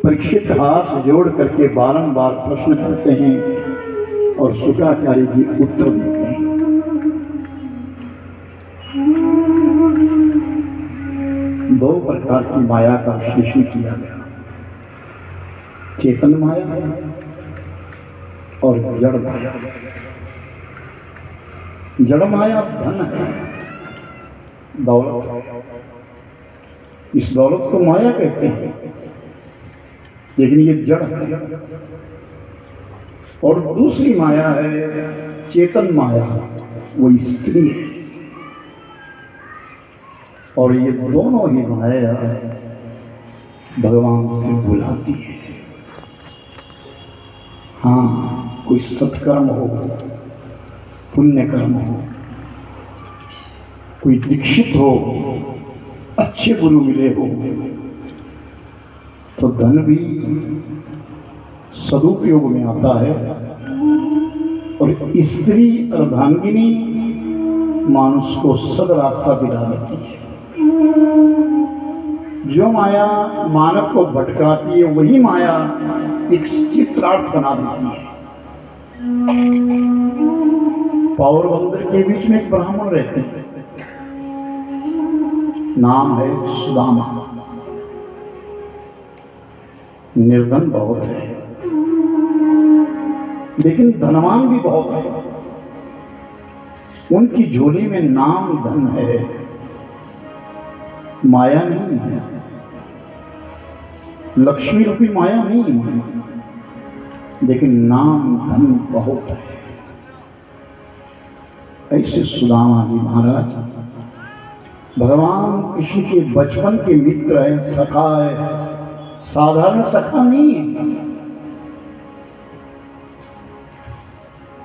परीक्षित हाथ जोड़ करके बारंबार प्रश्न करते हैं और शुक्राचार्य जी उत्तर देते हैं। दो प्रकार की माया का विश्लेषण किया गया, चेतन माया और जड़ माया। जड़ माया धन है, दौलत। इस दौलत को माया कहते हैं, लेकिन ये जड़ है। और दूसरी माया है चेतन माया, वो स्त्री है। और ये दोनों ही माया भगवान से बुलाती है। हाँ, कोई सत्कर्म हो, पुण्य कर्म हो, कोई दीक्षित हो, अच्छे गुरु मिले हो, तो धन भी सदुपयोग में आता है। और स्त्री अर्धांगिनी मानुष को सद रास्ता दिला देती है। जो माया मानव को भटकाती है, वही माया एक चित्रार्थ बना देती है। पावर बंदर के बीच में एक ब्राह्मण रहते हैं, नाम है सुदामा। निर्धन बहुत है, लेकिन धनवान भी बहुत है। उनकी झोली में नाम धन है, माया नहीं है। लक्ष्मी रूपी माया नहीं है, लेकिन नाम धन बहुत है। ऐसे सुदामा जी महाराज भगवान कृष्ण के बचपन के मित्र है, सखा है। साधारण सखा नहीं है,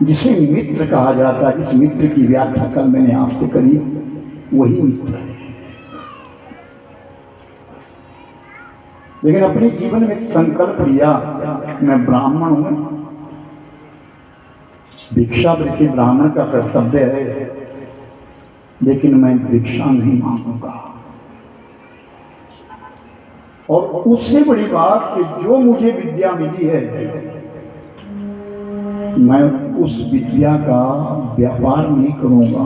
जिसे मित्र कहा जाता है। इस मित्र की व्याख्या कल मैंने आपसे करी, वही मित्र है। लेकिन अपने जीवन में एक संकल्प लिया, मैं ब्राह्मण हूं, भिक्षावृत्ति ब्राह्मण का कर्तव्य है, लेकिन मैं भिक्षा नहीं मांगूंगा। और उससे बड़ी बात कि जो मुझे विद्या मिली है, मैं उस विद्या का व्यापार नहीं करूंगा,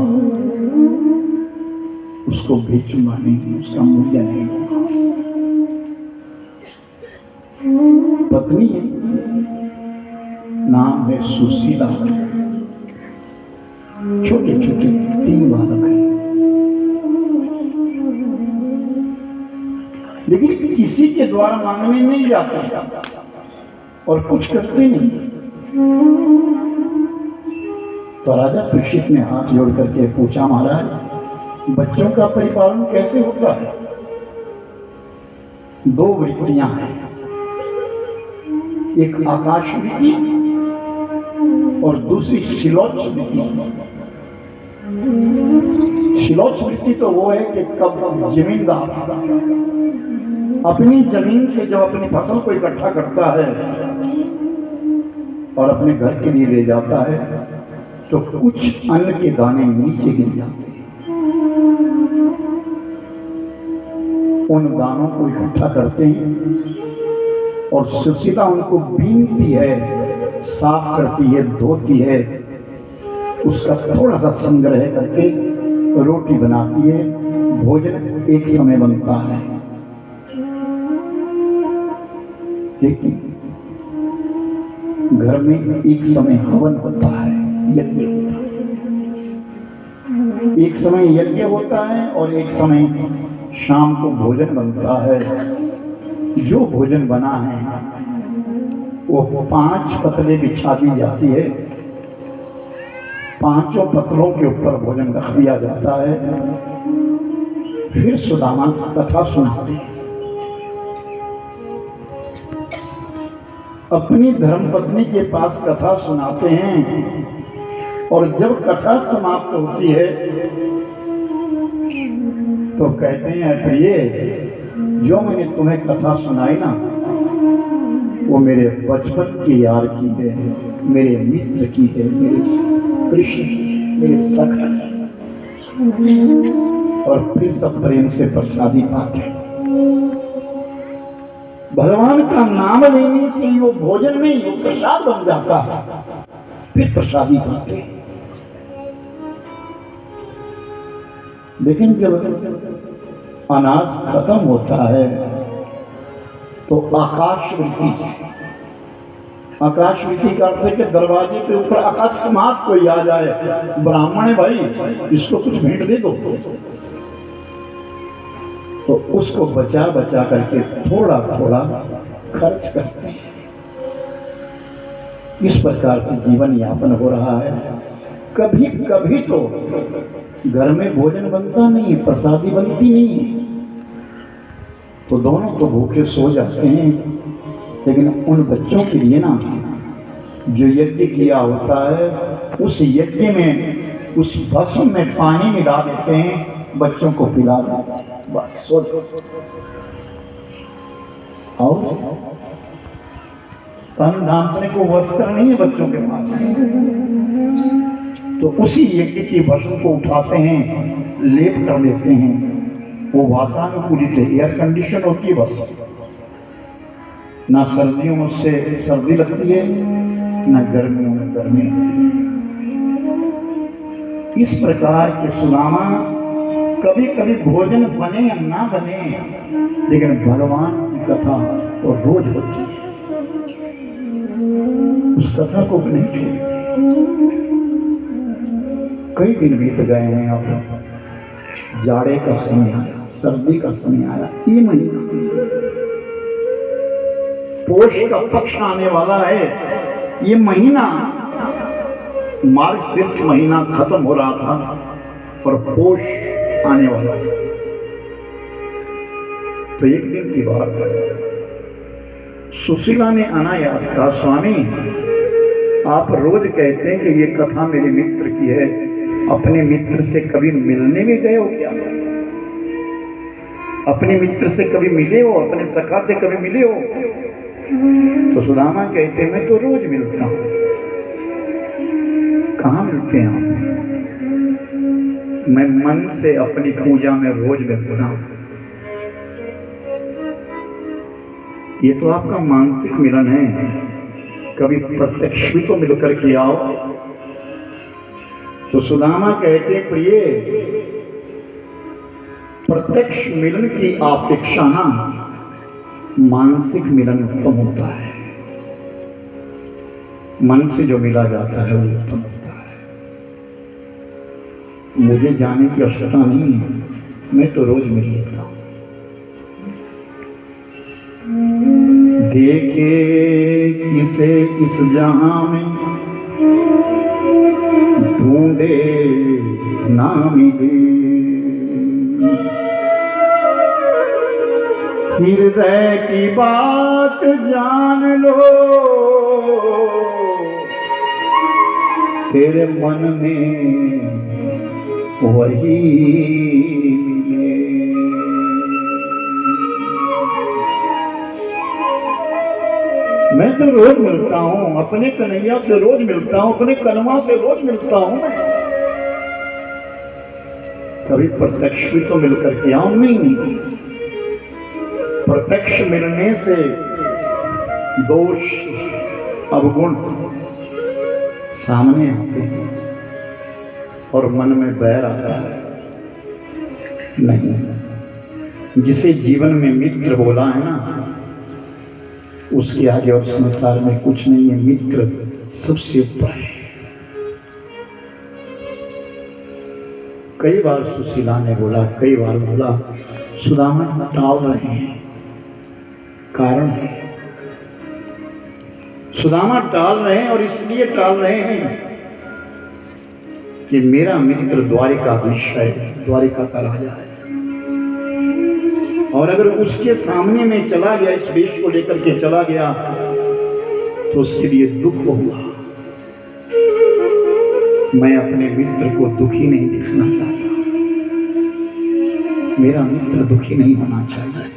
उसको बेचूंगा नहीं, उसका मूल्य नहीं होगा। पत्नी है, नाम है सुशीला, छोटे छोटे 3 बालक हैं, लेकिन किसी के द्वारा मांगने नहीं जाते और कुछ करते नहीं। तो राजा परीक्षित ने हाथ जोड़ करके पूछा, महाराज बच्चों का परिपालन कैसे होता है? 2 वृत्तियां हैं, एक आकाश वृत्ति और दूसरी शिलोच वृत्ति। शिलोच वृत्ति तो वो है कि कब जमींदार अपनी जमीन से जब अपनी फसल को इकट्ठा करता है और अपने घर के लिए ले जाता है, तो कुछ अन्न के दाने नीचे गिर जाते हैं। उन दानों को इकट्ठा करते हैं और सुशीला उनको बीनती है, साफ करती है, धोती है, उसका थोड़ा सा संग्रह करके रोटी बनाती है। भोजन एक समय बनता है, लेकिन घर में एक समय हवन होता है, यज्ञ होता है। एक समय यज्ञ होता है और एक समय शाम को भोजन बनता है। जो भोजन बना है वो 5 पतले बिछा दी जाती है, 5 पतलों के ऊपर भोजन रख दिया जाता है। फिर सुदामा कथा सुनाते हैं। अपनी धर्मपत्नी के पास कथा सुनाते हैं और जब कथा समाप्त होती है तो कहते हैं, प्रिय जो मैंने तुम्हें कथा सुनाई ना, वो मेरे बचपन की यार की है, मेरे मित्र की है, मेरे कृष्ण की है, मेरे सखा की। और फिर सब प्रेम से प्रसादी पाते। भगवान का नाम लेने से ही वो भोजन नहीं, वो प्रसाद बन जाता है, फिर प्रसादी बनते हैं। लेकिन जब अनाज खत्म होता है तो आकाशवृत्ति से, आकाशवृत्ति का अर्थ है कि दरवाजे के ऊपर अकस्मात कोई आ जाए, ब्राह्मण है भाई इसको कुछ भेंट दे दो, तो उसको बचा बचा करके थोड़ा थोड़ा खर्च करते हैं। इस प्रकार से जीवन यापन हो रहा है। कभी कभी तो घर में भोजन बनता नहीं, प्रसादी बनती नहीं, तो दोनों तो भूखे सो जाते हैं। लेकिन उन बच्चों के लिए ना जो यज्ञ किया होता है, उस यज्ञ में उस भस्म में पानी मिला देते हैं, बच्चों को पिला देते हैं, बस सो जाओ। और तन ढांकने को वस्त्र नहीं है बच्चों के पास, तो उसी यज्ञ की भस्म को उठाते हैं, लेप कर देते हैं। वो वातानुकूलित है, एयर कंडीशन होती है बस, ना सर्दियों में उससे सर्दी लगती है, ना गर्मियों में गर्मी लगती है। इस प्रकार के सुदामा कभी कभी भोजन बने या ना बने, लेकिन भगवान की कथा तो रोज होती है, उस कथा को भी नहीं छोड़ते। कई दिन बीत गए हैं, अब जाड़े का समय आया, सर्दी का समय आया, ये महीना पोष का पक्ष आने वाला है। ये महीना मार्गशीर्ष महीना खत्म हो रहा था और पोष आने वाला था। तो एक दिन की बात है, सुशीला ने अनायास कहा, स्वामी आप रोज कहते हैं कि ये कथा मेरे मित्र की है, अपने मित्र से कभी मिलने भी गए हो क्या? अपने मित्र से कभी मिले हो? अपने सखा से कभी मिले हो? तो सुदामा कहते मैं तो रोज मिलता हूं। कहाँ मिलते हैं आप? मैं मन से अपनी पूजा में रोज मिलता हूं। ये तो आपका मानसिक मिलन है, कभी प्रत्यक्ष भी तो मिलकर के आओ। तो सुदामा कहते प्रिय, प्रत्यक्ष मिलन की अपेक्षा ना मानसिक मिलन उत्तम होता है। मन से जो मिला जाता है वो उत्तम होता है। मुझे जाने की आवश्यकता नहीं है, मैं तो रोज मिल लेता हूं। देखे किसे इस जहां में ढूंढे ना मिले, हृदय की बात जान लो, तेरे मन में वही मिले। मैं तो रोज मिलता हूं, अपने कन्हैया से रोज मिलता हूं, अपने कन्हवा से रोज मिलता हूं। मैं कभी प्रत्यक्ष भी तो मिलकर के आऊं नहीं। प्रत्यक्ष मिलने से दोष अवगुण सामने आते हैं और मन में बैर आता है। नहीं, जिसे जीवन में मित्र बोला है ना, उसके आगे और संसार में कुछ नहीं है। मित्र सबसे ऊपर है। कई बार सुशीला ने बोला, कई बार बोला, सुदामा टाल रहे हैं। कारण है, सुदामा टाल रहे हैं और इसलिए टाल रहे हैं कि मेरा मित्र द्वारिकाधीश है, द्वारिका का राजा है, और अगर उसके सामने में चला गया, इस वेश को लेकर के चला गया, तो उसके लिए दुख होगा। मैं अपने मित्र को दुखी नहीं देखना चाहता, मेरा मित्र दुखी नहीं होना चाहिए।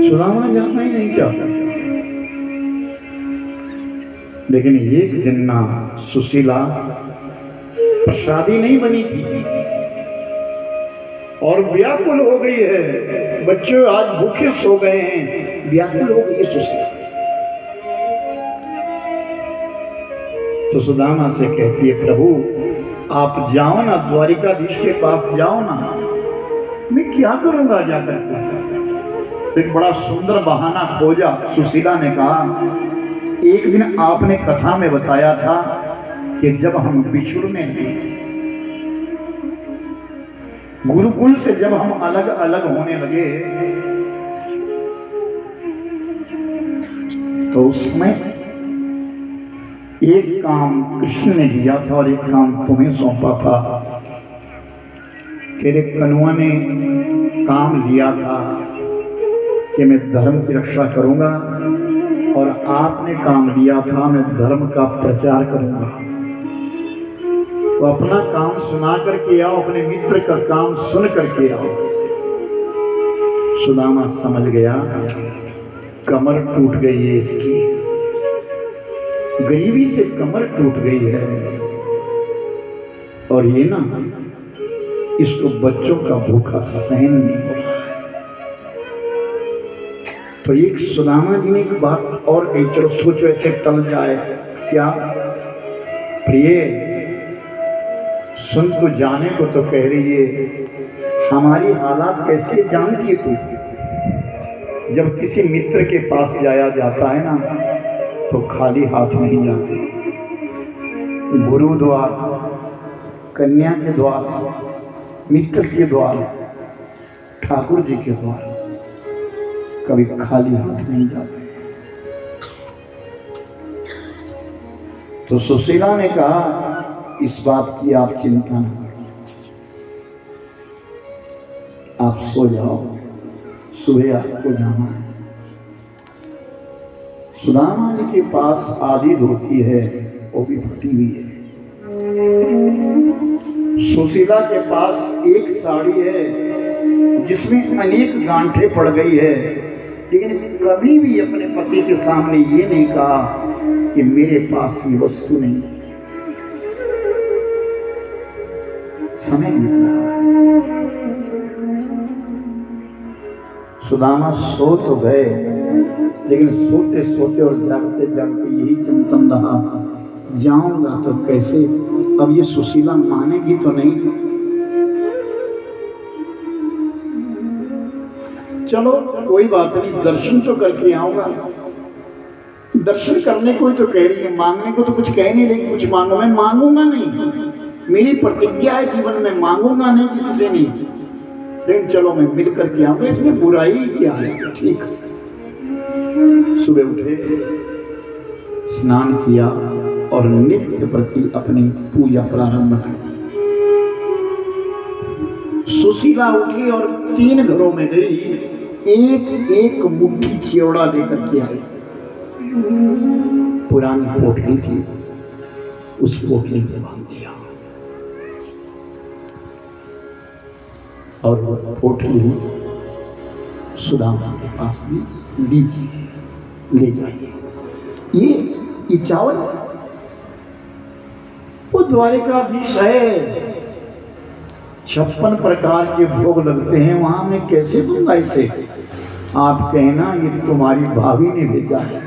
सुदामा जाना ही नहीं चाहता। लेकिन एक दिन ना सुशीला प्रसादी नहीं बनी थी और व्याकुल हो गई है, बच्चों आज भूखे सो गए हैं, व्याकुल हो गई सुशीला। तो सुदामा से कहती है, प्रभु आप जाओ ना, द्वारिकाधीश के पास जाओ ना, मैं क्या करूंगा जाकर के। एक बड़ा सुंदर बहाना खोजा। सुशीला ने कहा, एक दिन आपने कथा में बताया था कि जब हम बिछुड़ने लगे, गुरुकुल से जब हम अलग अलग होने लगे, तो उसमें एक काम कृष्ण ने लिया था और एक काम तुम्हें सौंपा था। तेरे कनुआ ने काम लिया था कि मैं धर्म की रक्षा करूंगा, और आपने काम लिया था मैं धर्म का प्रचार करूंगा। तो अपना काम सुना करके आओ, अपने मित्र का काम सुन करके आओ। सुदामा समझ गया कमर टूट गई है इसकी, गरीबी से कमर टूट गई है, और ये ना इसको बच्चों का भूखा सहन नहीं हो रहा है। तो एक सुदामा जी ने एक बात और कही, चलो सोचो ऐसे टल जाए क्या। प्रिय सुन, तो जाने को तो कह रही है, हमारी हालात कैसे जानती है तू। जब किसी मित्र के पास जाया जाता है ना, तो खाली हाथ नहीं जाते। गुरु द्वार, कन्या के द्वार, मित्र के द्वार, ठाकुर जी के द्वार, कभी खाली हाथ नहीं जाते। तो सुशीला ने कहा, इस बात की आप चिंता न करो, आप सो जाओ, सुबह आपको जाना है। सुदामा जी के पास आधी धोती है, वो भी फटी हुई है। सुशीला के पास एक साड़ी है जिसमें अनेक गांठें पड़ गई है, लेकिन कभी भी अपने पति के सामने ये नहीं कहा कि मेरे पास ये वस्तु नहीं। समय बीत रहा है, सुदामा सो तो गए, लेकिन सोते सोते और जागते जागते यही चिंतन रहा, जाऊंगा तो कैसे। अब ये सुशीला मानेगी तो नहीं। चलो कोई बात नहीं, दर्शन तो करके आऊंगा। दर्शन करने को ही तो कह रही है, मांगने को तो कुछ कह नहीं रही कुछ मांगो। मैं मांगूंगा नहीं, मेरी प्रतिज्ञा है जीवन में, मांगूंगा नहीं किसी से नहीं, लेकिन चलो मैं मिल करके आऊंगा, इसमें बुराई क्या है। ठीक। सुबह उठे, स्नान किया और नित्य प्रति अपनी पूजा प्रारंभ कर दी। सुशीला उठी और 3 घरों में गई, एक एक मुट्ठी चिवड़ा लेकर के आई। पुरानी पोटली थी, उस पोटली में बांध दिया, और वो पोटली सुदामा के पास भी, लीजिए ले जाइए। ये चावल, वो द्वारिकाधीश है, 56 प्रकार के भोग लगते हैं वहां, मैं कैसे दूंगा इसे। आप कहना ये तुम्हारी भाभी ने भेजा है,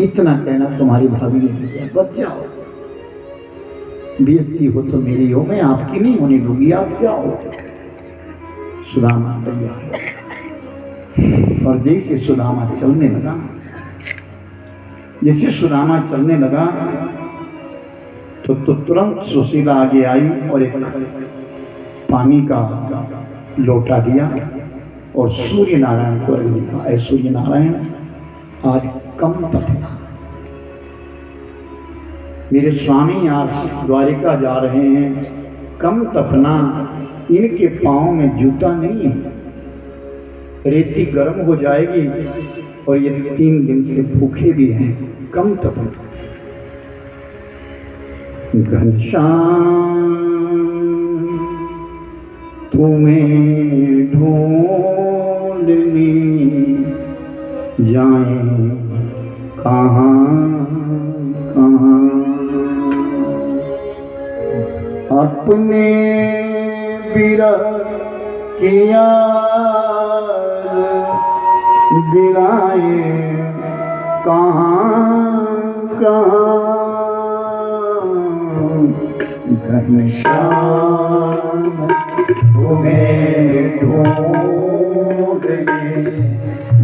इतना कहना तुम्हारी भाभी ने भेजा, बच जाओ। बेइज्जती हो तो मेरी हो, मैं आपकी नहीं होने दूंगी, आप जाओ। सुदामा तैयार, और जैसे सुदामा चलने लगा, जैसे सुदामा चलने लगा तो तुरंत सुशीला आगे आई और एक पानी का लोटा दिया और सूर्य नारायण को अर्घ दिया। ऐ सूर्य नारायण, आज कम तपना, मेरे स्वामी आज द्वारिका जा रहे हैं, कम तपना, इनके पाँव में जूता नहीं है, रेती गर्म हो जाएगी और ये 3 दिन से भूखे भी हैं, कम तपना। घनश्याम तुम्हें ढूंढने जाए कहाँ कहाँ, अपने विरह की याद दिलाए कहाँ कहाँ घनश्याम तुम्हें ढूंढे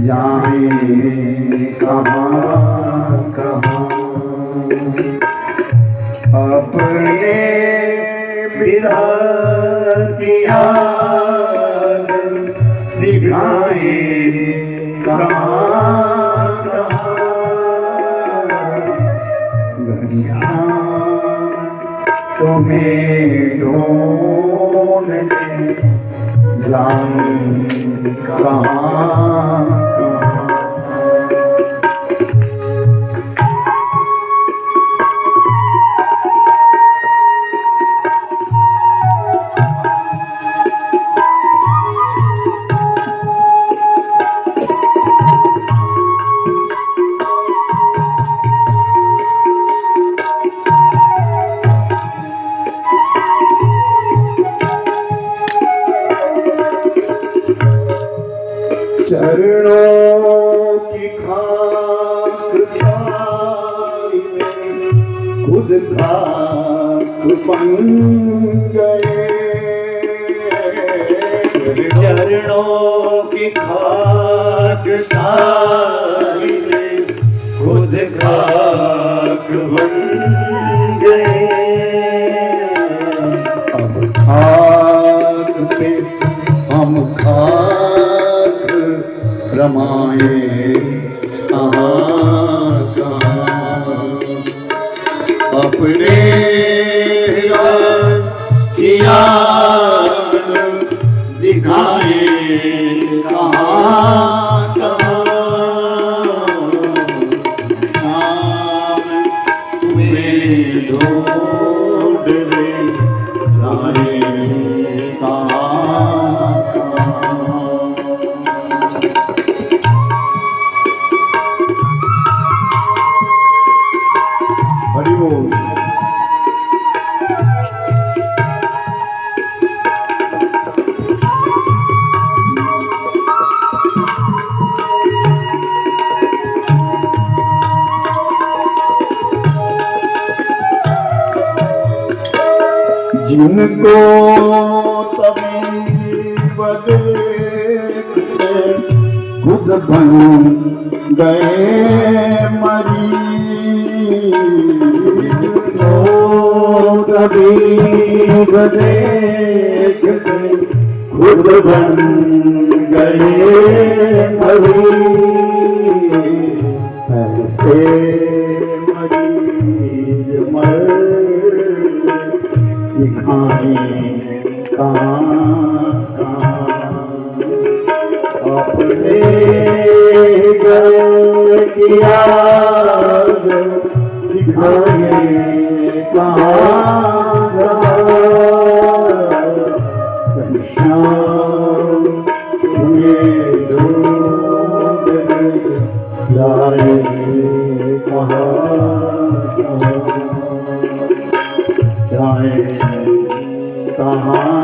जाए कहाँ कहाँ अपने विरह की याद दिखाए कहाँ कहाँ तुम्हें ढूंढने जाऊं कहाँ कहाँ। चरणों की खाक सारी में खुद खाक बन गए। चरणों की खाक सारी में खुद खाक बन गए। अब खाक पे हम खाक रमाए कहाँ कहाँ अपने की याद दिखाए कहाँ कहाँ तुम्हें ढूंढ रहे जाए कहाँ कहाँ। हरि बोल। जिनको तबीब देखते खुद बन गए मरीज। तबीब देखते खुद बन गए मरीज। ऐसे मरीज मर दिखाए कहाँ कहाँ अपने घर की याद दिखाए कहाँ कहाँ। घनश्याम तुम्हें ढूंढने जाए कहाँ कहाँ जाए कहाँ